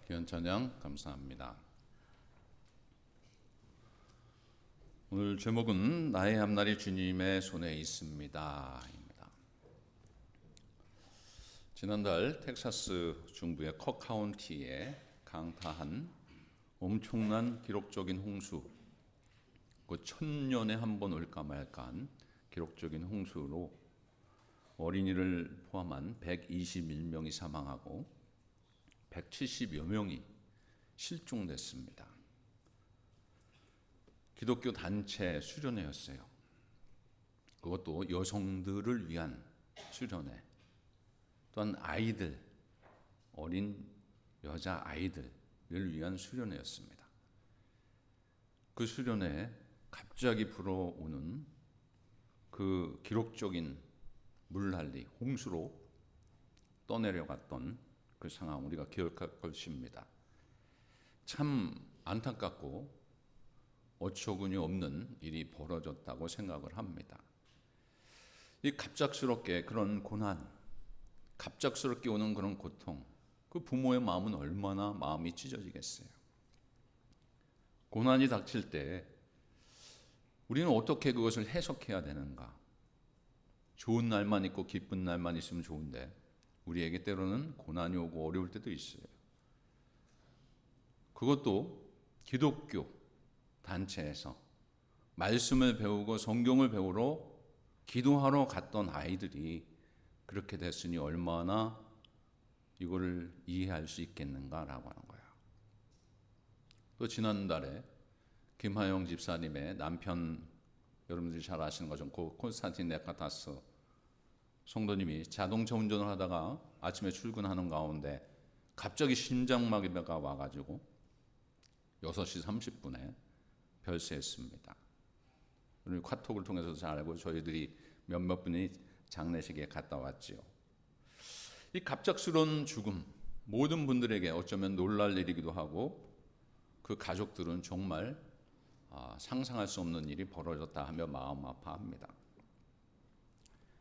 귀한 찬양 감사합니다. 오늘 제목은 나의 앞날이 주님의 손에 있습니다. 입니다. 지난달 텍사스 중부의 콕 카운티에 강타한 엄청난 기록적인 홍수, 그 1000년에 한 번 올까 말까한 기록적인 홍수로 어린이를 포함한 121명이 사망하고 170여 명이 실종됐습니다. 기독교 단체 수련회였어요. 그것도 여성들을 위한 수련회, 또한 아이들, 어린 여자 아이들을 위한 수련회였습니다. 그 수련회에 갑자기 불어오는 그 기록적인 물난리, 홍수로 떠내려갔던 그 상황 우리가 기억할 것입니다. 참 안타깝고 어처구니 없는 일이 벌어졌다고 생각을 합니다. 이 갑작스럽게 그런 고난, 갑작스럽게 오는 그런 고통, 그 부모의 마음은 얼마나 마음이 찢어지겠어요. 고난이 닥칠 때 우리는 어떻게 그것을 해석해야 되는가? 좋은 날만 있고 기쁜 날만 있으면 좋은데 우리에게 때로는 고난이 오고 어려울 때도 있어요. 그것도 기독교 단체에서 말씀을 배우고 성경을 배우러 기도하러 갔던 아이들이 그렇게 됐으니 얼마나 이거를 이해할 수 있겠는가라고 하는 거예요. 또 지난달에 김하영 집사님의 남편, 여러분들이 잘 아시는 거죠. 콘스탄틴 네카타스 성도님이 자동차 운전을 하다가 아침에 출근하는 가운데 갑자기 심장마비가 와가지고 6시 30분에 별세했습니다. 우리 카톡을 통해서 잘 알고 저희들이 몇몇 분이 장례식에 갔다 왔지요. 이 갑작스러운 죽음, 모든 분들에게 어쩌면 놀랄 일이기도 하고 그 가족들은 정말 상상할 수 없는 일이 벌어졌다 하며 마음 아파합니다.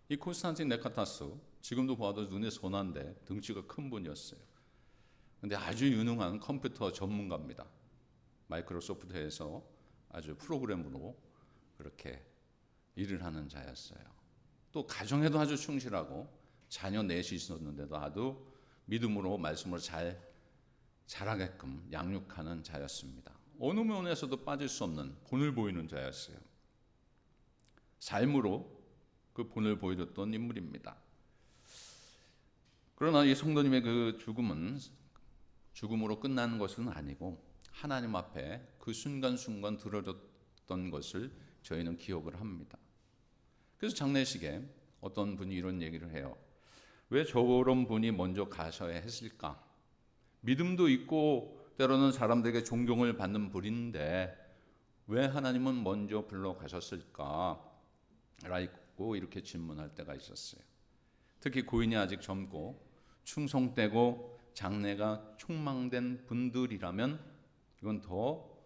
이 콘스탄틴 네카타스, 지금도 봐도 눈에 선한데 덩치가 큰 분이었어요. 근데 아주 유능한 컴퓨터 전문가입니다. 마이크로소프트에서 아주 프로그램으로 그렇게 일을 하는 자였어요. 또 가정에도 아주 충실하고 자녀 넷이 있었는데도 아주 믿음으로 말씀을 잘 자라게끔 양육하는 자였습니다. 어느 면에서도 빠질 수 없는 본을 보이는 자였어요. 삶으로 그 본을 보여줬던 인물입니다. 그러나 이 성도님의 그 죽음은 죽음으로 끝나는 것은 아니고 하나님 앞에 그 순간순간 드러졌던 것을 저희는 기억을 합니다. 그래서 장례식에 어떤 분이 이런 얘기를 해요. 왜 저런 분이 먼저 가셔야 했을까? 믿음도 있고 때로는 사람들에게 존경을 받는 분인데 왜 하나님은 먼저 불러가셨을까? 라고 이렇게 질문할 때가 있었어요. 특히 고인이 아직 젊고 충성되고 장래가 촉망된 분들이라면 이건 더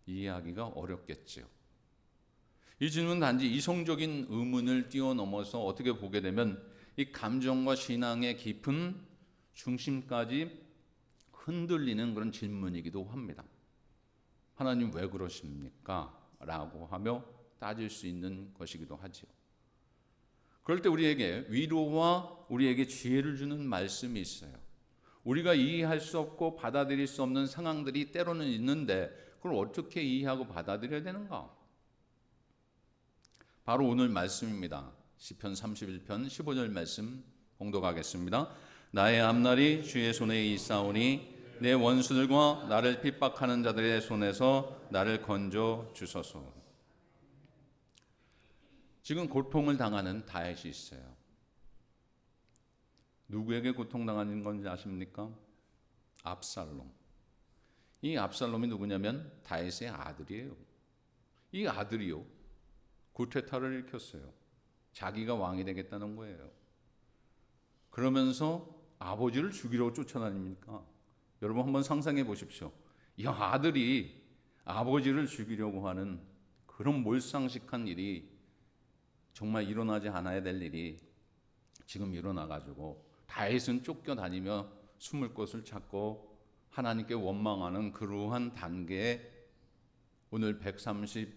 이해하기가 어렵겠죠. 이 질문은 단지 이성적인 의문을 뛰어넘어서 어떻게 보게 되면 이 감정과 신앙의 깊은 중심까지 흔들리는 그런 질문이기도 합니다. 하나님 왜 그러십니까? 라고 하며 따질 수 있는 것이기도 하죠. 그럴 때 우리에게 위로와 우리에게 지혜를 주는 말씀이 있어요. 우리가 이해할 수 없고 받아들일 수 없는 상황들이 때로는 있는데 그걸 어떻게 이해하고 받아들여야 되는가? 바로 오늘 말씀입니다. 시편 31편 15절 말씀 봉독하겠습니다. 나의 앞날이 주의 손에 있사오니 내 원수들과 나를 핍박하는 자들의 손에서 나를 건져 주소서. 지금 고통을 당하는 다윗이 있어요. 누구에게 고통당하는 건지 아십니까? 압살롬. 이 압살롬이 누구냐면 다윗의 아들이에요. 이 아들이요, 구테타를 일으켰어요. 자기가 왕이 되겠다는 거예요. 그러면서 아버지를 죽이려고 쫓아다닙니까? 여러분 한번 상상해 보십시오. 이 아들이 아버지를 죽이려고 하는 그런 몰상식한 일이 정말 일어나지 않아야 될 일이 지금 일어나가지고 다윗은 쫓겨다니며 숨을 곳을 찾고 하나님께 원망하는 그러한 단계에 오늘 130,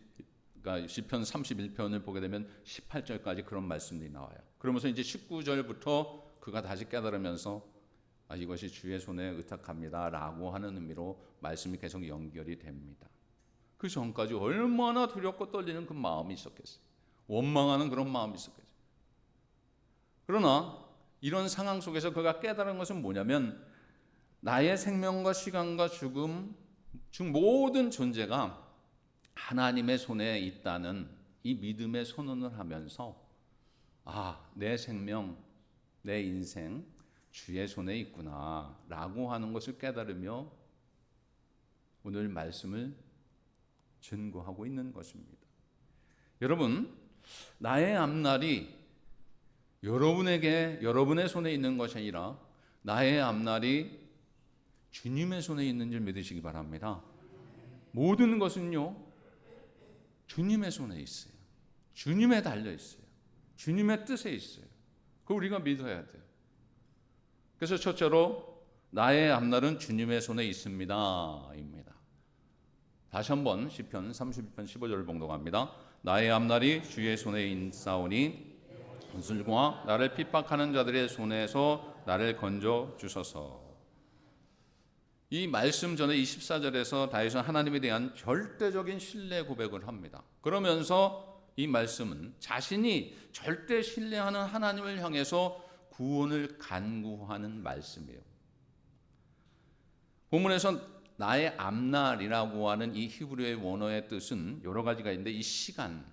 시편 31편을 보게 되면 18절까지 그런 말씀들이 나와요. 그러면서 이제 19절부터 그가 다시 깨달으면서 이것이 주의 손에 의탁합니다 라고 하는 의미로 말씀이 계속 연결이 됩니다. 그 전까지 얼마나 두렵고 떨리는 그 마음이 있었겠어요. 원망하는 그런 마음이 있었겠어요. 그러나 이런 상황 속에서 그가 깨달은 것은 뭐냐면 나의 생명과 시간과 죽음 중 모든 존재가 하나님의 손에 있다는 이 믿음의 선언을 하면서 내 생명, 내 인생 주의 손에 있구나 라고 하는 것을 깨달으며 오늘 말씀을 증거하고 있는 것입니다. 여러분, 나의 앞날이 여러분의 손에 있는 것이 아니라 나의 앞날이 주님의 손에 있는 줄 믿으시기 바랍니다. 모든 것은요 주님의 손에 있어요. 주님에 달려 있어요. 주님의 뜻에 있어요. 그거 우리가 믿어야 돼요. 그래서 첫째로 나의 앞날은 주님의 손에 있습니다 입니다. 다시 한번 시편 31편 15절을 봉독합니다. 나의 앞날이 주의 손에 있사오니 원수들과 나를 핍박하는 자들의 손에서 나를 건져 주소서. 이 말씀 전에 24절에서 다윗은 하나님에 대한 절대적인 신뢰 고백을 합니다. 그러면서 이 말씀은 자신이 절대 신뢰하는 하나님을 향해서 구원을 간구하는 말씀이에요. 본문에서 나의 앞날이라고 하는 이 히브리어의 원어의 뜻은 여러 가지가 있는데 이 시간을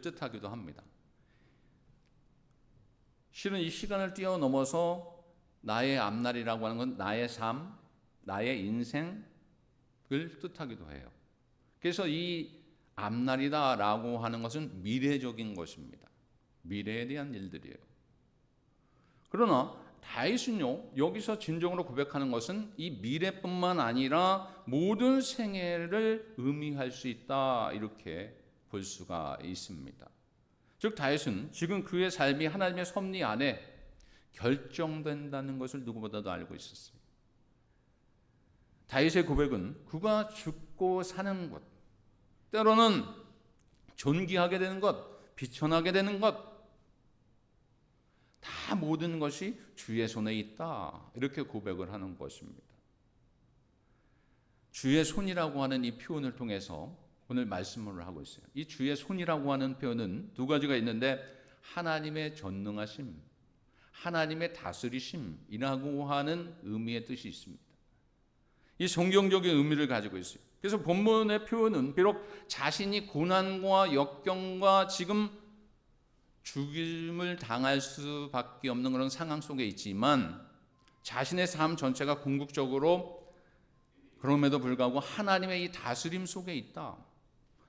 뜻하기도 합니다. 실은 이 시간을 뛰어넘어서 나의 앞날이라고 하는 건 나의 삶, 나의 인생을 뜻하기도 해요. 그래서 이 앞날이다라고 하는 것은 미래적인 것입니다. 미래에 대한 일들이에요. 그러나 다윗은요 여기서 진정으로 고백하는 것은 이 미래뿐만 아니라 모든 생애를 의미할 수 있다 이렇게 볼 수가 있습니다. 즉 다윗은 지금 그의 삶이 하나님의 섭리 안에 결정된다는 것을 누구보다도 알고 있었어요. 다윗의 고백은 그가 죽고 사는 것, 때로는 존귀하게 되는 것, 비천하게 되는 것, 다 모든 것이 주의 손에 있다 이렇게 고백을 하는 것입니다. 주의 손이라고 하는 이 표현을 통해서 오늘 말씀을 하고 있어요. 이 주의 손이라고 하는 표현은 두 가지가 있는데 하나님의 전능하심, 하나님의 다스리심이라고 하는 의미의 뜻이 있습니다. 이 성경적인 의미를 가지고 있어요. 그래서 본문의 표현은 비록 자신이 고난과 역경과 지금 죽임을 당할 수밖에 없는 그런 상황 속에 있지만 자신의 삶 전체가 궁극적으로 그럼에도 불구하고 하나님의 이 다스림 속에 있다.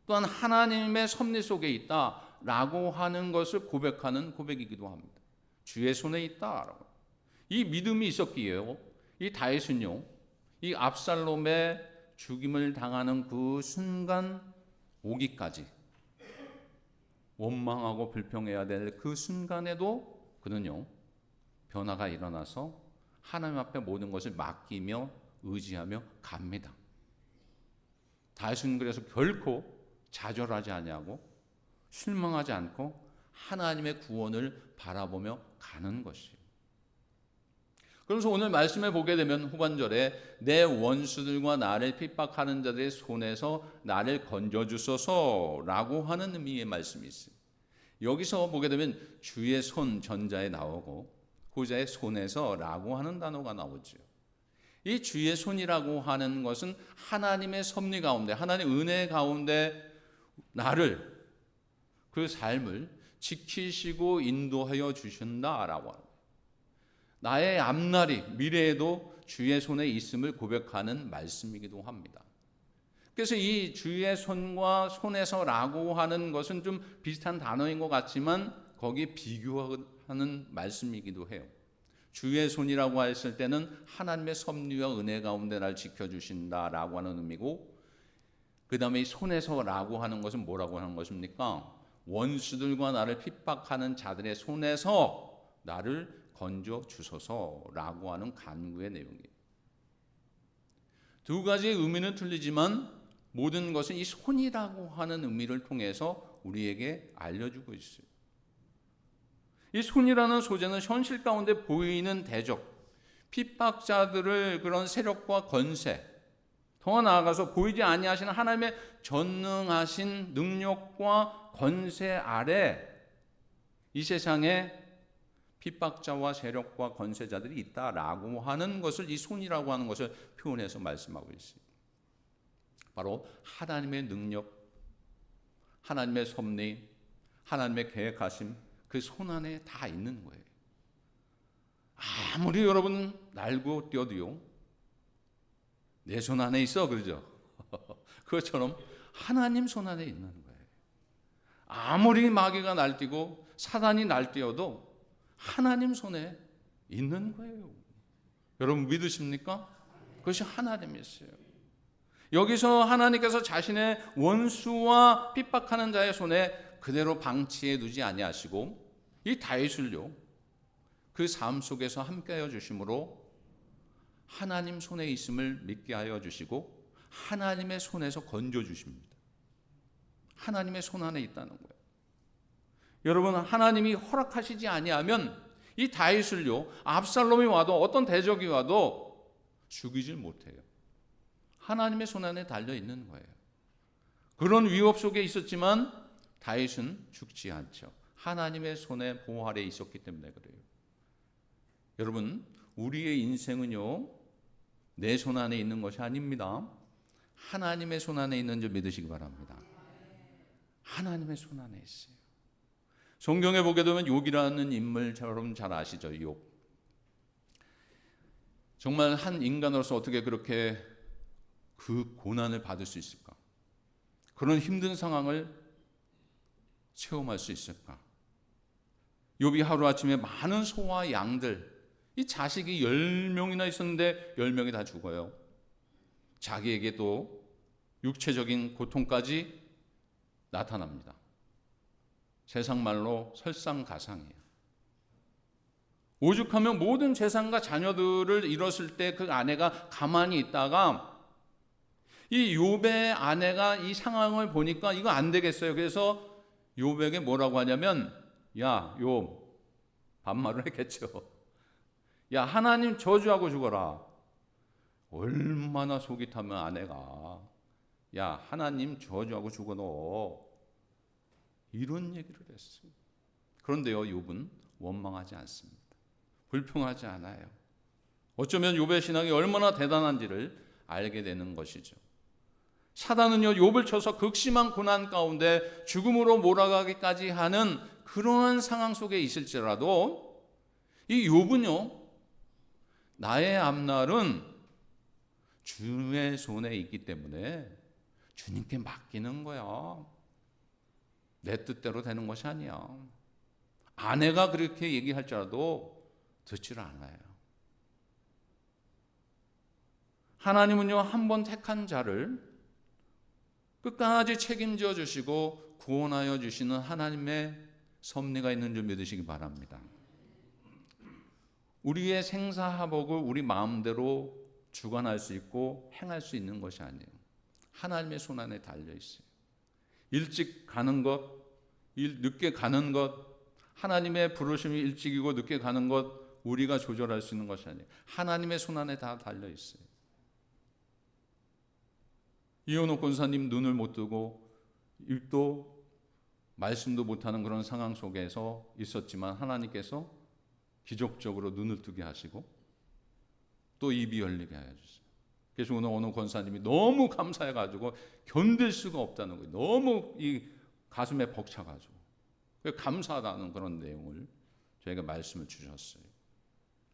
또한 하나님의 섭리 속에 있다라고 하는 것을 고백하는 고백이기도 합니다. 주의 손에 있다라고. 이 믿음이 있었기에요. 이 다윗은요. 이 압살롬의 죽임을 당하는 그 순간 오기까지 원망하고 불평해야 될 그 순간에도 그는요 변화가 일어나서 하나님 앞에 모든 것을 맡기며 의지하며 갑니다. 다윗은 그래서 결코 좌절하지 아니하고 실망하지 않고 하나님의 구원을 바라보며 가는 것이에요. 그래서 오늘 말씀에 보게 되면 후반절에 내 원수들과 나를 핍박하는 자들의 손에서 나를 건져주소서라고 하는 의미의 말씀이 있어요. 여기서 보게 되면 주의 손 전자에 나오고 후자의 손에서라고 하는 단어가 나오죠. 이 주의 손이라고 하는 것은 하나님의 섭리 가운데 하나님의 은혜 가운데 나를 그 삶을 지키시고 인도하여 주신다라고 합니다. 나의 앞날이 미래에도 주의 손에 있음을 고백하는 말씀이기도 합니다. 그래서 이 주의 손과 손에서라고 하는 것은 좀 비슷한 단어인 것 같지만 거기에 비교하는 말씀이기도 해요. 주의 손이라고 했을 때는 하나님의 섭리와 은혜 가운데 날 지켜주신다라고 하는 의미고 그 다음에 이 손에서라고 하는 것은 뭐라고 하는 것입니까? 원수들과 나를 핍박하는 자들의 손에서 나를 건져 주소서라고 하는 간구의 내용이에요. 두 가지의 의미는 틀리지만 모든 것은 이 손이라고 하는 의미를 통해서 우리에게 알려주고 있어요. 이 손이라는 소재는 현실 가운데 보이는 대적, 핍박자들을 그런 세력과 권세, 더 나아가서 보이지 아니하시는 하나님의 전능하신 능력과 권세 아래 이 세상에 핍박자와 세력과 권세자들이 있다라고 하는 것을 이 손이라고 하는 것을 표현해서 말씀하고 있습니다. 바로 하나님의 능력, 하나님의 섭리, 하나님의 계획하심, 그 손 안에 다 있는 거예요. 아무리 여러분 날고 뛰어도요, 내 손 안에 있어, 그러죠? 그것처럼 하나님 손 안에 있는 거예요. 아무리 마귀가 날뛰고 사단이 날뛰어도 하나님 손에 있는 거예요. 여러분 믿으십니까? 그것이 하나님이었어요. 여기서 하나님께서 자신의 원수와 핍박하는 자의 손에 그대로 방치해 두지 아니하시고 이 다윗을요, 그 삶 속에서 함께하여 주심으로 하나님 손에 있음을 믿게 하여 주시고 하나님의 손에서 건져 주십니다. 하나님의 손 안에 있다는 거예요. 여러분, 하나님이 허락하시지 아니하면 이 다윗을요, 압살롬이 와도 어떤 대적이 와도 죽이질 못해요. 하나님의 손 안에 달려 있는 거예요. 그런 위협 속에 있었지만 다윗은 죽지 않죠. 하나님의 손에 보호 아래 있었기 때문에 그래요. 여러분, 우리의 인생은요, 내 손 안에 있는 것이 아닙니다. 하나님의 손 안에 있는 줄 믿으시기 바랍니다. 하나님의 손 안에 있어요. 성경에 보게 되면 욥이라는 인물 여러분 잘 아시죠? 욥. 정말 한 인간으로서 어떻게 그렇게 그 고난을 받을 수 있을까? 그런 힘든 상황을 체험할 수 있을까? 욥이 하루아침에 많은 소와 양들, 이 자식이 10명이나 있었는데 10명이 다 죽어요. 자기에게 또 육체적인 고통까지 나타납니다. 세상 말로 설상가상이에요. 오죽하면 모든 재산과 자녀들을 잃었을 때 그 아내가 가만히 있다가 이 욥의 아내가 이 상황을 보니까 이거 안 되겠어요. 그래서 욥에게 뭐라고 하냐면, 야, 욥, 반말을 했겠죠. 야, 하나님 저주하고 죽어라. 얼마나 속이 타면 아내가, 야, 하나님 저주하고 죽어 너. 이런 얘기를 했어요. 그런데요, 욥은 원망하지 않습니다. 불평하지 않아요. 어쩌면 욥의 신앙이 얼마나 대단한지를 알게 되는 것이죠. 사단은요, 욥을 쳐서 극심한 고난 가운데 죽음으로 몰아가기까지 하는 그러한 상황 속에 있을지라도 이 욥은요, 나의 앞날은 주의 손에 있기 때문에 주님께 맡기는 거야. 내 뜻대로 되는 것이 아니야. 아내가 그렇게 얘기할지라도 듣지를 않아요. 하나님은요, 한 번 택한 자를 끝까지 책임져 주시고 구원하여 주시는 하나님의 섭리가 있는 줄 믿으시기 바랍니다. 우리의 생사화복을 우리 마음대로 주관할 수 있고 행할 수 있는 것이 아니에요. 하나님의 손 안에 달려 있어요. 일찍 가는 것, 늦게 가는 것, 하나님의 부르심이 일찍이고 늦게 가는 것 우리가 조절할 수 있는 것이 아니에요. 하나님의 손 안에 다 달려 있어요. 이현옥 권사님 눈을 못 뜨고 입도 말씀도 못하는 그런 상황 속에서 있었지만 하나님께서 기적적으로 눈을 뜨게 하시고 또 입이 열리게 해주세요. 그래서 오늘 어느 권사님이 너무 감사해가지고 견딜 수가 없다는 거예요. 너무 이 가슴에 벅차가지고 감사하다는 그런 내용을 저에게 말씀을 주셨어요.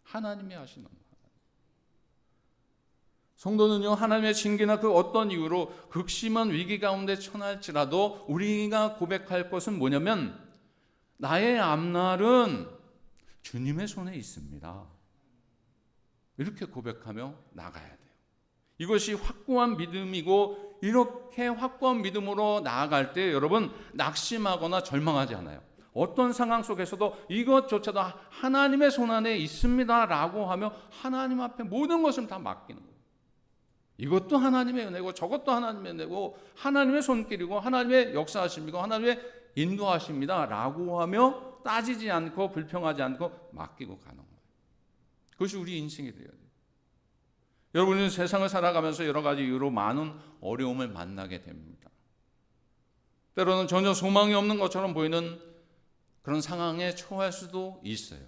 하나님이 하시는 거예요. 성도는요, 하나님의 징계나 그 어떤 이유로 극심한 위기 가운데 처할지라도 우리가 고백할 것은 뭐냐면 나의 앞날은 주님의 손에 있습니다. 이렇게 고백하며 나가야 돼요. 이것이 확고한 믿음이고 이렇게 확고한 믿음으로 나아갈 때 여러분 낙심하거나 절망하지 않아요. 어떤 상황 속에서도 이것조차도 하나님의 손 안에 있습니다라고 하며 하나님 앞에 모든 것을 다 맡기는 거예요. 이것도 하나님의 은혜고 저것도 하나님의 은혜고 하나님의 손길이고 하나님의 역사하심이고 하나님의 인도하십니다 라고 하며 따지지 않고 불평하지 않고 맡기고 가는 거예요. 그것이 우리 인생이 되어야 돼요. 여러분은 세상을 살아가면서 여러 가지 이유로 많은 어려움을 만나게 됩니다. 때로는 전혀 소망이 없는 것처럼 보이는 그런 상황에 처할 수도 있어요.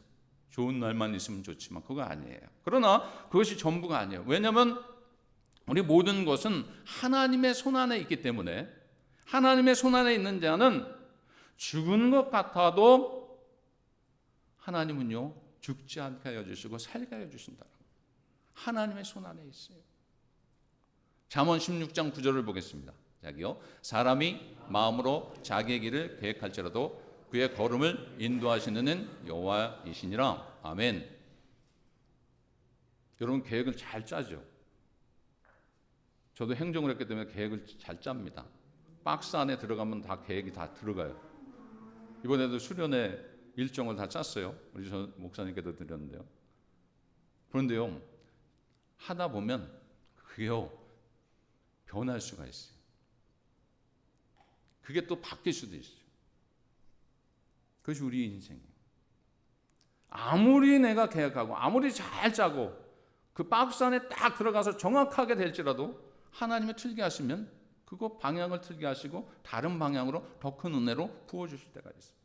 좋은 날만 있으면 좋지만 그거 아니에요. 그러나 그것이 전부가 아니에요. 왜냐하면 우리 모든 것은 하나님의 손안에 있기 때문에 하나님의 손안에 있는 자는 죽은 것 같아도 하나님은요 죽지 않게 하여 주시고 살게 하여 주신다. 하나님의 손안에 있어요. 잠언 16장 9절을 보겠습니다. 자기요 사람이 마음으로 자기의 길을 계획할지라도 그의 걸음을 인도하시는 여호와이시니라. 아멘. 여러분 계획을 잘 짜죠. 저도 행정을 했기 때문에 계획을 잘 짭니다. 박스 안에 들어가면 다 계획이 다 들어가요. 이번에도 수련회 일정을 다 짰어요. 우리 전 목사님께도 드렸는데요. 그런데요 하다 보면 그게요 변할 수가 있어요. 그게 또 바뀔 수도 있어요. 그것이 우리 인생이에요. 아무리 내가 계획하고 아무리 잘 짜고 그 박스 안에 딱 들어가서 정확하게 될지라도 하나님이 틀게 하시면 그거 방향을 틀게 하시고 다른 방향으로 더 큰 은혜로 부어주실 때가 있어요.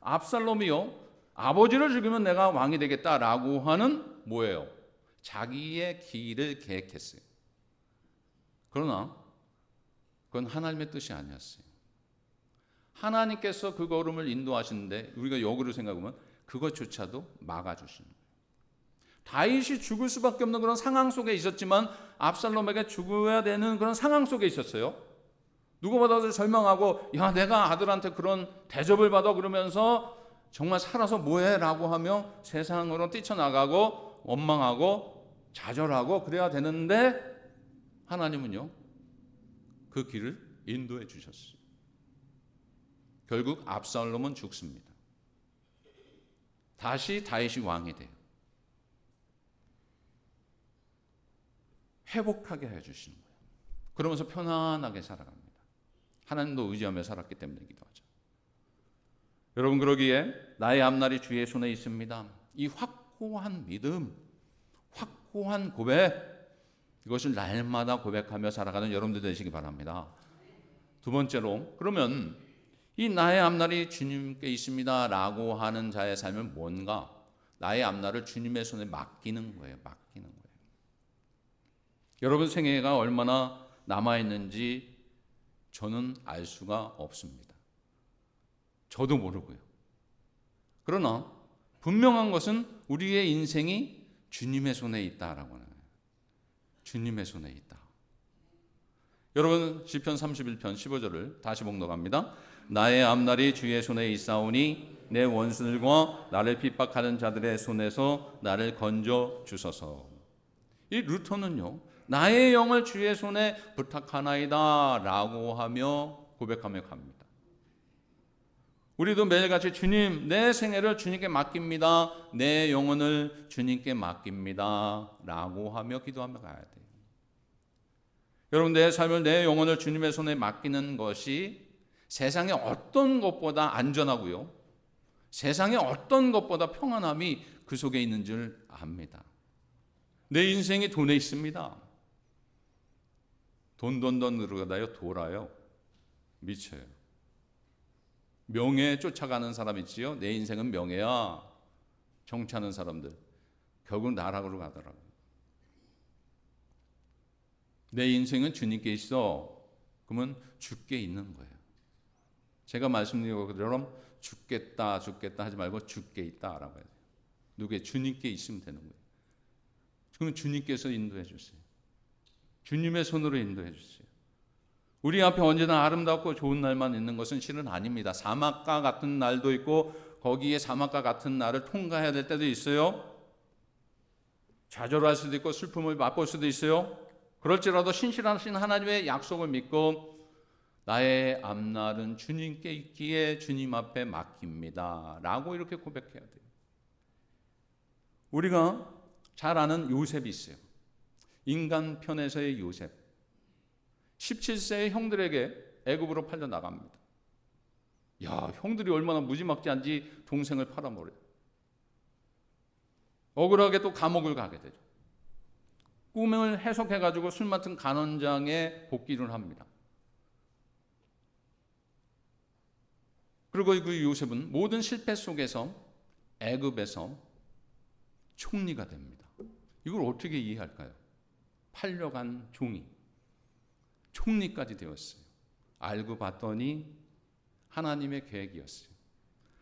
압살롬이요 아버지를 죽이면 내가 왕이 되겠다라고 하는 뭐예요? 자기의 길을 계획했어요. 그러나 그건 하나님의 뜻이 아니었어요. 하나님께서 그 걸음을 인도하시는데 우리가 역으로 생각하면 그것조차도 막아주시는 거예요. 다윗이 죽을 수밖에 없는 그런 상황 속에 있었지만 압살롬에게 죽어야 되는 그런 상황 속에 있었어요. 누구보다도 절망하고 야 내가 아들한테 그런 대접을 받아 그러면서 정말 살아서 뭐해 라고 하며 세상으로 뛰쳐나가고 원망하고 좌절하고 그래야 되는데 하나님은요 그 길을 인도해 주셨어요. 결국 압살롬은 죽습니다. 다시 다윗이 왕이 돼요. 회복하게 해주시는 거예요. 그러면서 편안하게 살아갑니다. 하나님도 의지하며 살았기 때문이기도 하죠. 여러분 그러기에 나의 앞날이 주의 손에 있습니다. 이 확고한 믿음, 확고한 고백 이것을 날마다 고백하며 살아가는 여러분들 되시기 바랍니다. 두 번째로 그러면 이 나의 앞날이 주님께 있습니다 라고 하는 자의 삶은 뭔가? 나의 앞날을 주님의 손에 맡기는 거예요. 맡기는 거예요. 여러분 생애가 얼마나 남아있는지 저는 알 수가 없습니다. 저도 모르고요. 그러나 분명한 것은 우리의 인생이 주님의 손에 있다라고 하는 거예요. 주님의 손에 있다. 여러분 시편 31편 15절을 다시 봉독합니다. 나의 앞날이 주의 손에 있사오니 내 원수들과 나를 핍박하는 자들의 손에서 나를 건져 주소서. 이 루터는요 나의 영을 주의 손에 부탁하나이다 라고 하며 고백하며 갑니다. 우리도 매일같이 주님 내 생애를 주님께 맡깁니다. 내 영혼을 주님께 맡깁니다 라고 하며 기도하며 가야 돼요. 여러분 내 삶을 내 영혼을 주님의 손에 맡기는 것이 세상의 어떤 것보다 안전하고요. 세상의 어떤 것보다 평안함이 그 속에 있는 줄 압니다. 내 인생이 돈에 있습니다. 돈 늘어가다요 돌아요. 미쳐요. 명예에 쫓아가는 사람 있지요. 내 인생은 명예야. 정치하는 사람들 결국 나락으로 가더라고요. 내 인생은 주님께 있어. 그러면 죽게 있는 거예요. 제가 말씀드린 것처럼 죽겠다 하지 말고 죽게 있다라고 해야 돼요. 누구의 주님께 있으면 되는 거예요. 그럼 주님께서 인도해 주세요. 주님의 손으로 인도해 주세요. 우리 앞에 언제나 아름답고 좋은 날만 있는 것은 실은 아닙니다. 사막과 같은 날도 있고 거기에 사막과 같은 날을 통과해야 될 때도 있어요. 좌절할 수도 있고 슬픔을 맛볼 수도 있어요. 그럴지라도 신실하신 하나님의 약속을 믿고 나의 앞날은 주님께 있기에 주님 앞에 맡깁니다 라고 이렇게 고백해야 돼요. 우리가 잘 아는 요셉이 있어요. 인간 편에서의 요셉. 17세의 형들에게 애굽으로 팔려 나갑니다. 야, 형들이 얼마나 무지막지한지 동생을 팔아버려요. 억울하게 또 감옥을 가게 되죠. 꿈을 해석해가지고 술 맡은 간원장에 복귀를 합니다. 그리고 그 요셉은 모든 실패 속에서 애굽에서 총리가 됩니다. 이걸 어떻게 이해할까요? 팔려간 종이 총리까지 되었어요. 알고 봤더니 하나님의 계획이었어요.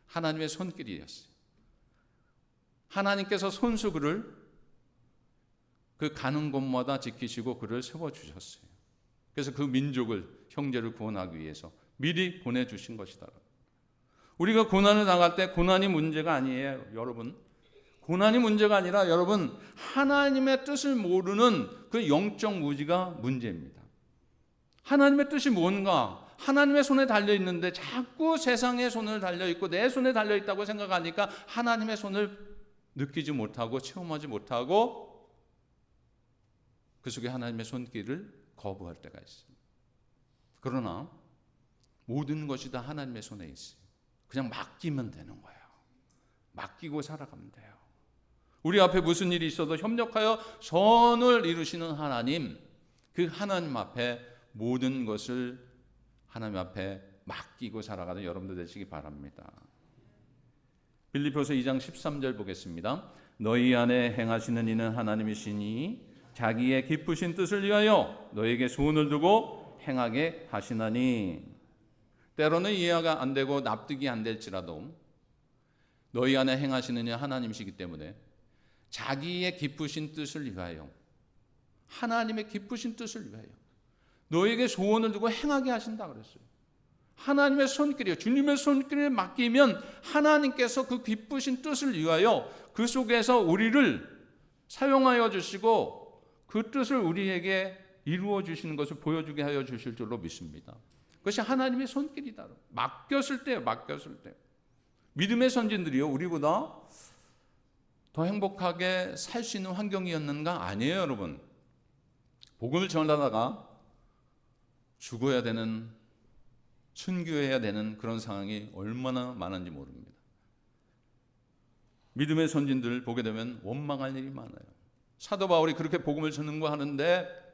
하나님의 손길이었어요. 하나님께서 손수 그를 그 가는 곳마다 지키시고 그를 세워주셨어요. 그래서 그 민족을, 형제를 구원하기 위해서 미리 보내주신 것이다. 우리가 고난을 당할 때 고난이 문제가 아니에요, 여러분. 고난이 문제가 아니라 여러분, 하나님의 뜻을 모르는 그 영적 무지가 문제입니다. 하나님의 뜻이 뭔가, 하나님의 손에 달려있는데 자꾸 세상의 손을 달려있고 내 손에 달려있다고 생각하니까 하나님의 손을 느끼지 못하고 체험하지 못하고 그 속에 하나님의 손길을 거부할 때가 있습니다. 그러나 모든 것이 다 하나님의 손에 있어요. 그냥 맡기면 되는 거예요. 맡기고 살아가면 돼요. 우리 앞에 무슨 일이 있어도 협력하여 선을 이루시는 하나님, 그 하나님 앞에 모든 것을 하나님 앞에 맡기고 살아가는 여러분들 되시기 바랍니다. 빌립보서 2장 13절 보겠습니다. 너희 안에 행하시는 이는 하나님이시니 자기의 기쁘신 뜻을 위하여 너에게 소원을 두고 행하게 하시나니. 때로는 이해가 안 되고 납득이 안 될지라도 너희 안에 행하시는 이 하나님이시기 때문에 자기의 기쁘신 뜻을 위하여, 하나님의 기쁘신 뜻을 위하여 너에게 소원을 두고 행하게 하신다 그랬어요. 하나님의 손길이요, 주님의 손길에 맡기면 하나님께서 그 기쁘신 뜻을 위하여 그 속에서 우리를 사용하여 주시고 그 뜻을 우리에게 이루어 주시는 것을 보여주게 하여 주실 줄로 믿습니다. 그것이 하나님의 손길이다. 맡겼을 때요, 맡겼을 때. 믿음의 선진들이요, 우리보다 더 행복하게 살 수 있는 환경이었는가? 아니에요, 여러분. 복음을 전하다가 죽어야 되는, 순교해야 되는 그런 상황이 얼마나 많은지 모릅니다. 믿음의 선진들 보게 되면 원망할 일이 많아요. 사도 바울이 그렇게 복음을 전하는 거 하는데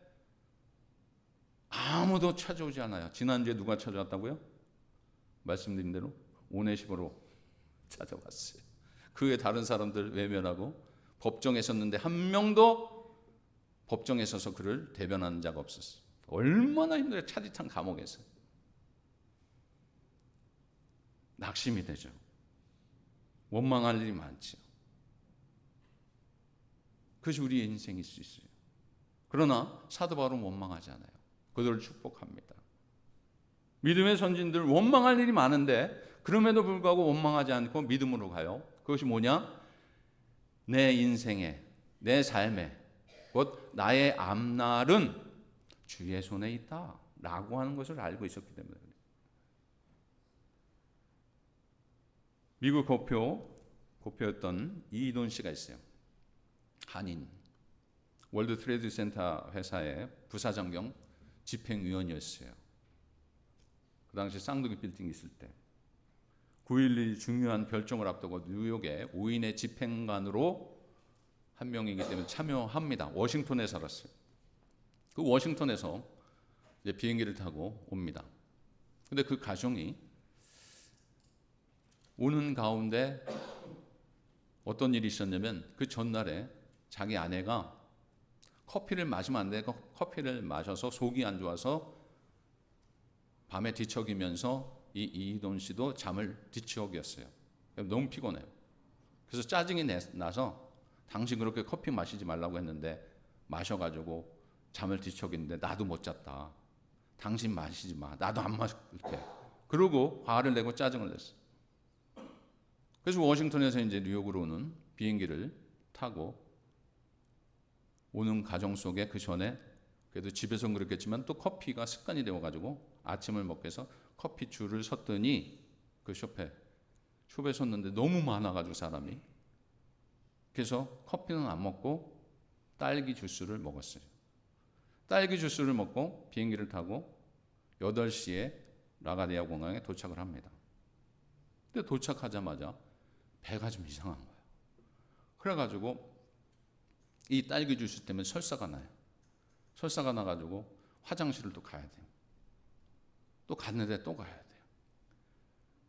아무도 찾아오지 않아요. 지난주에 누가 찾아왔다고요? 말씀드린 대로 오네시모로 찾아왔어요. 그 외에 다른 사람들 외면하고 법정에 섰는데 한 명도 법정에 서서 그를 대변하는 자가 없었어요. 얼마나 힘들어요. 차디찬 감옥에서. 낙심이 되죠. 원망할 일이 많죠. 그것이 우리의 인생일 수 있어요. 그러나 사도 바울은 원망하지 않아요. 그들을 축복합니다. 믿음의 선진들 원망할 일이 많은데 그럼에도 불구하고 원망하지 않고 믿음으로 가요. 그것이 뭐냐? 내 인생에, 내 삶에, 곧 나의 앞날은 주의 손에 있다 라고 하는 것을 알고 있었기 때문에 그래요. 미국 고표였던 이이돈 씨가 있어요. 한인 월드 트레이드 센터 회사의 부사장 겸 집행위원이었어요. 그 당시 쌍둥이 빌딩이 있을 때 9.11 중요한 결정을 앞두고 뉴욕의 5인의 집행관으로 한 명이기 때문에 참여합니다. 워싱턴에 살았어요. 그 워싱턴에서 이제 비행기를 타고 옵니다. 근데 그 가정이 오는 가운데 어떤 일이 있었냐면 그 전날에 자기 아내가 커피를 마시면 안 되고 커피를 마셔서 속이 안 좋아서 밤에 뒤척이면서 이이돈 씨도 잠을 뒤척였어요. 너무 피곤해요. 그래서 짜증이 나서 당신 그렇게 커피 마시지 말라고 했는데 마셔가지고 잠을 뒤척이는데 나도 못 잤다. 당신 마시지 마. 나도 안 마실게. 그러고 화를 내고 짜증을 냈어요. 그래서 워싱턴에서 이제 뉴욕으로 오는 비행기를 타고 오는 과정 속에 그 전에 그래도 집에서는 그렇겠지만 또 커피가 습관이 되어가지고 아침을 먹기 위해서 커피 줄을 섰더니 그 숍에 섰는데 너무 많아가지고 사람이. 그래서 커피는 안 먹고 딸기 주스를 먹었어요. 딸기 주스를 먹고 비행기를 타고 8시에 라가디아 공항에 도착을 합니다. 근데 도착하자마자 배가 좀 이상한 거예요. 그래가지고 이 딸기 주스 때문에 설사가 나요. 설사가 나가지고 화장실을 또 가야 돼요. 또 갔는데 또 가야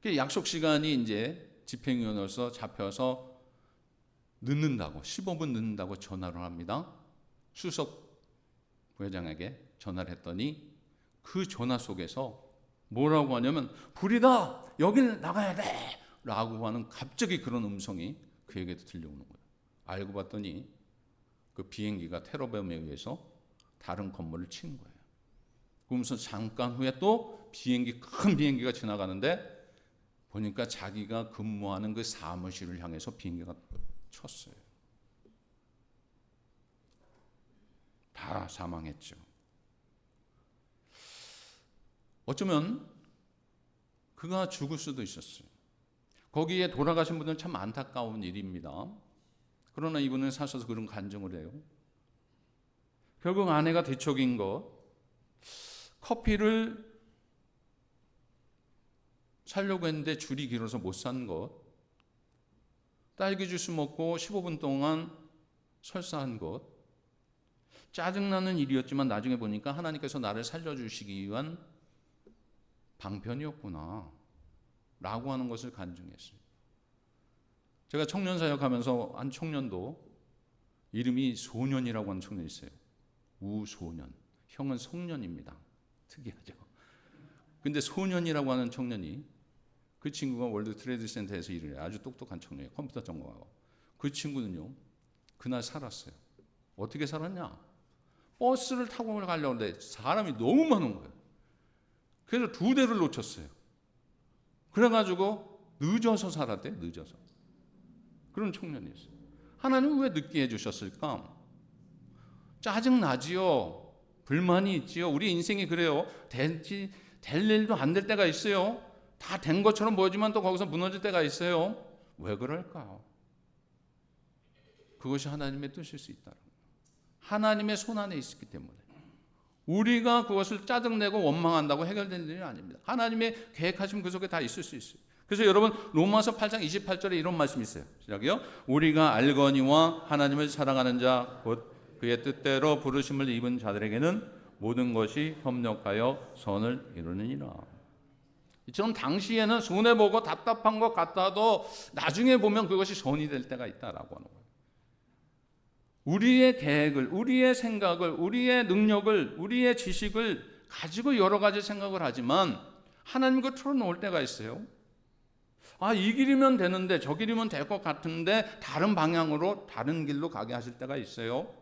돼요. 약속 시간이 이제 집행위원으로서 잡혀서 늦는다고 15분 늦는다고 전화를 합니다. 수석 부회장에게 전화를 했더니 그 전화 속에서 뭐라고 하냐면 불이다 여길 나가야 돼 라고 하는 갑자기 그런 음성이 그에게도 들려오는 거예요. 알고 봤더니 그 비행기가 테러범에 의해서 다른 건물을 친 거예요. 그러면서 잠깐 후에 또 큰 비행기가 지나가는데 보니까 자기가 근무하는 그 사무실을 향해서 비행기가 쳤어요. 다 사망했죠. 어쩌면 그가 죽을 수도 있었어요. 거기에 돌아가신 분들은 참 안타까운 일입니다. 그러나 이분은 사셔서 그런 간증을 해요. 결국 아내가 뒤척인 것, 커피를 사려고 했는데 줄이 길어서 못 산 것, 딸기 주스 먹고 15분 동안 설사한 것, 짜증나는 일이었지만 나중에 보니까 하나님께서 나를 살려주시기 위한 방편이었구나 라고 하는 것을 간증했어요. 제가 청년 사역하면서 한 청년도 이름이 소년이라고 하는 청년이 있어요. 우소년. 형은 성년입니다. 특이하죠. 근데 소년이라고 하는 청년이 그 친구가 월드 트레이드 센터에서 일을 해요. 아주 똑똑한 청년이에요. 컴퓨터 전공하고. 그 친구는요. 그날 살았어요. 어떻게 살았냐? 버스를 타고 가려고 하는데 사람이 너무 많은 거예요. 그래서 2대를 놓쳤어요. 그래가지고 늦어서 살았대요. 늦어서. 그런 청년이었어요. 하나님은 왜 늦게 해주셨을까? 짜증나지요. 불만이 있지요. 우리 인생이 그래요. 될 일도 안 될 때가 있어요. 다 된 것처럼 보이지만 또 거기서 무너질 때가 있어요. 왜 그럴까? 그것이 하나님의 뜻일 수 있다. 하나님의 손 안에 있기 때문에. 우리가 그것을 짜증내고 원망한다고 해결되는 일이 아닙니다. 하나님의 계획하신 그 속에 다 있을 수 있어요. 그래서 여러분 로마서 8장 28절에 이런 말씀이 있어요. 시작이요. 우리가 알거니와 하나님을 사랑하는 자 곧 그의 뜻대로 부르심을 입은 자들에게는 모든 것이 협력하여 선을 이루느니라. 이처럼 당시에는 손해보고 답답한 것 같아도 나중에 보면 그것이 선이 될 때가 있다라고 하는 거예요. 우리의 계획을, 우리의 생각을, 우리의 능력을, 우리의 지식을 가지고 여러 가지 생각을 하지만 하나님 그 틀어놓을 때가 있어요. 이 길이면 되는데 저 길이면 될 것 같은데 다른 방향으로 다른 길로 가게 하실 때가 있어요.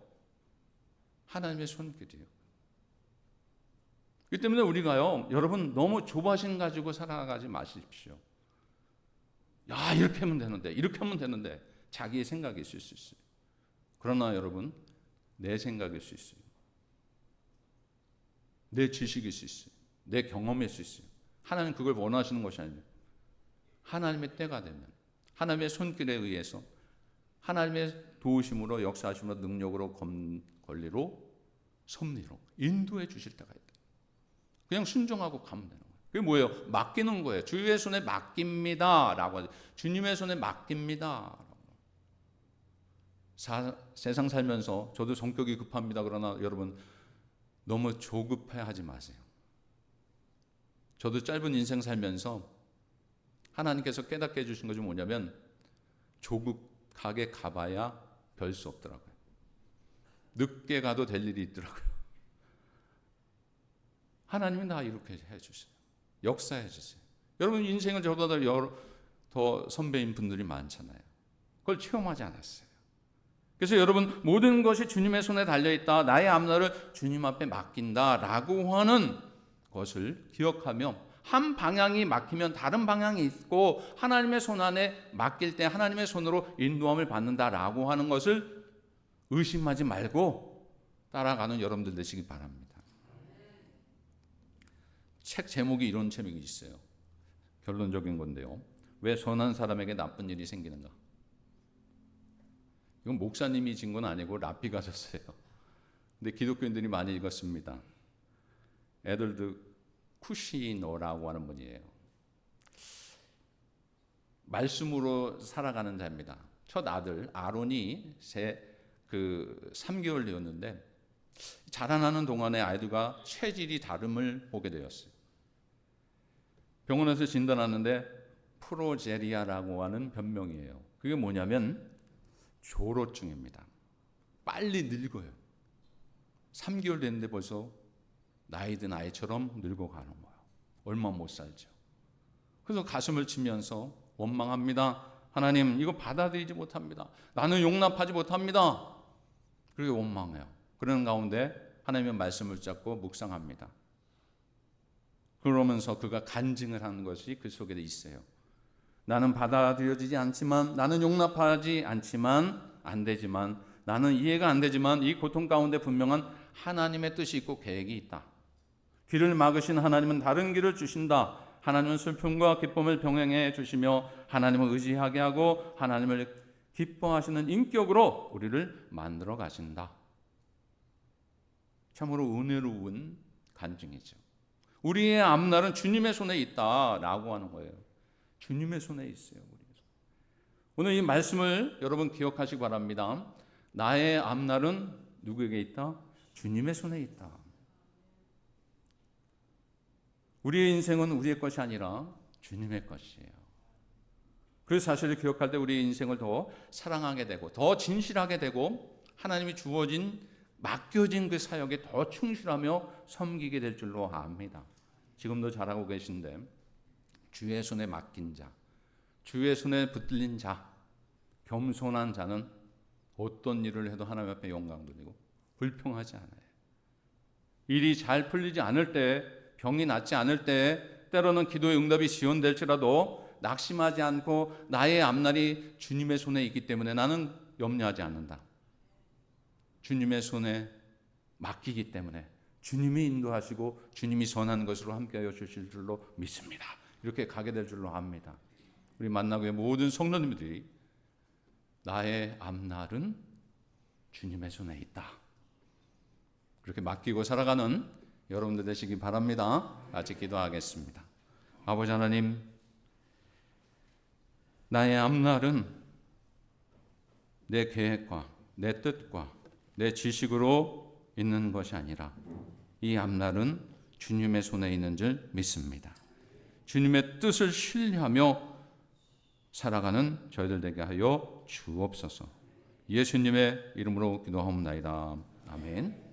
하나님의 손길이에요. 그렇기 때문에 우리가요, 여러분 너무 조바심 가지고 살아가지 마십시오. 이렇게 하면 되는데, 이렇게 하면 되는데 자기의 생각이 있을 수 있어요. 그러나 여러분 내 생각일 수 있어요. 내 지식일 수 있어요. 내 경험일 수 있어요. 하나님 그걸 원하시는 것이 아닙니다. 하나님의 때가 되면 하나님의 손길에 의해서 하나님의 도우심으로 역사하심으로 능력으로 권리로 섭리로 인도해 주실 때가 있다. 그냥 순종하고 가면 되는 거예요. 그게 뭐예요? 맡기는 거예요. 주의 손에 맡깁니다 라고 하죠. 주님의 손에 맡깁니다. 세상 살면서 저도 성격이 급합니다. 그러나 여러분 너무 조급해하지 마세요. 저도 짧은 인생 살면서 하나님께서 깨닫게 해주신 것이 뭐냐면 조급하게 가봐야 별 수 없더라고요. 늦게 가도 될 일이 있더라고요. 하나님은 다 이렇게 해주세요. 역사해 주세요. 여러분 인생을 저보다 더 선배인 분들이 많잖아요. 그걸 체험하지 않았어요. 그래서 여러분 모든 것이 주님의 손에 달려있다. 나의 앞날을 주님 앞에 맡긴다 라고 하는 것을 기억하며 한 방향이 막히면 다른 방향이 있고 하나님의 손 안에 맡길 때 하나님의 손으로 인도함을 받는다라고 하는 것을 의심하지 말고 따라가는 여러분들 되시기 바랍니다. 책 제목이 이런 제목이 있어요. 결론적인 건데요. 왜 선한 사람에게 나쁜 일이 이건 목사님이 진 건 아니고 라피가 졌어요. 근데 기독교인들이 많이 읽었습니다. 에돌드 쿠시노라고 하는 분이에요. 말씀으로 살아가는 자입니다. 첫 아들 아론이 3개월 되었는데 자라나는 동안에 아이들과 체질이 다름을 보게 되었어요. 병원에서 진단하는데 프로제리아라고 하는 변명이에요. 그게 뭐냐면 조로증입니다. 빨리 늙어요. 3개월 됐는데 벌써 나이 든 아이처럼 늙어가는 거예요. 얼마 못 살죠. 그래서 가슴을 치면서 원망합니다. 하나님, 이거 받아들이지 못합니다. 나는 용납하지 못합니다. 그렇게 원망해요. 그러는 가운데 하나님의 말씀을 잡고 묵상합니다. 그러면서 그가 간증을 하는 것이 그 속에 있어요. 나는 받아들여지지 않지만, 나는 용납하지 않지만, 안 되지만, 나는 이해가 안 되지만 이 고통 가운데 분명한 하나님의 뜻이 있고 계획이 있다. 길을 막으신 하나님은 다른 길을 주신다. 하나님은 슬픔과 기쁨을 병행해 주시며 하나님을 의지하게 하고 하나님을 기뻐하시는 인격으로 우리를 만들어 가신다. 참으로 은혜로운 간증이죠. 우리의 앞날은 주님의 손에 있다라고 하는 거예요. 주님의 손에 있어요. 오늘 이 말씀을 여러분 기억하시기 바랍니다. 나의 앞날은 누구에게 있다? 주님의 손에 있다. 우리의 인생은 우리의 것이 아니라 주님의 것이에요. 그 사실을 기억할 때 우리의 인생을 더 사랑하게 되고 더 진실하게 되고 하나님이 주어진 맡겨진 그 사역에 더 충실하며 섬기게 될 줄로 압니다. 지금도 잘하고 계신데 주의 손에 맡긴 자, 주의 손에 붙들린 자, 겸손한 자는 어떤 일을 해도 하나님 앞에 영광 돌리고 불평하지 않아요. 일이 잘 풀리지 않을 때, 병이 낫지 않을 때, 때로는 기도의 응답이 지연될지라도 낙심하지 않고 나의 앞날이 주님의 손에 있기 때문에 나는 염려하지 않는다. 주님의 손에 맡기기 때문에 주님이 인도하시고 주님이 선한 것으로 함께하여 주실 줄로 믿습니다. 이렇게 가게 될 줄로 압니다. 우리 만나교회 모든 성도님들이 나의 앞날은 주님의 손에 있다. 그렇게 맡기고 살아가는 여러분들 되시기 바랍니다. 같이 기도하겠습니다. 아버지 하나님, 나의 앞날은 내 계획과 내 뜻과 내 지식으로 있는 것이 아니라 이 앞날은 주님의 손에 있는 줄 믿습니다. 주님의 뜻을 신뢰하며 살아가는 저희들 되게 하여 주옵소서. 예수님의 이름으로 기도하옵나이다. 아멘.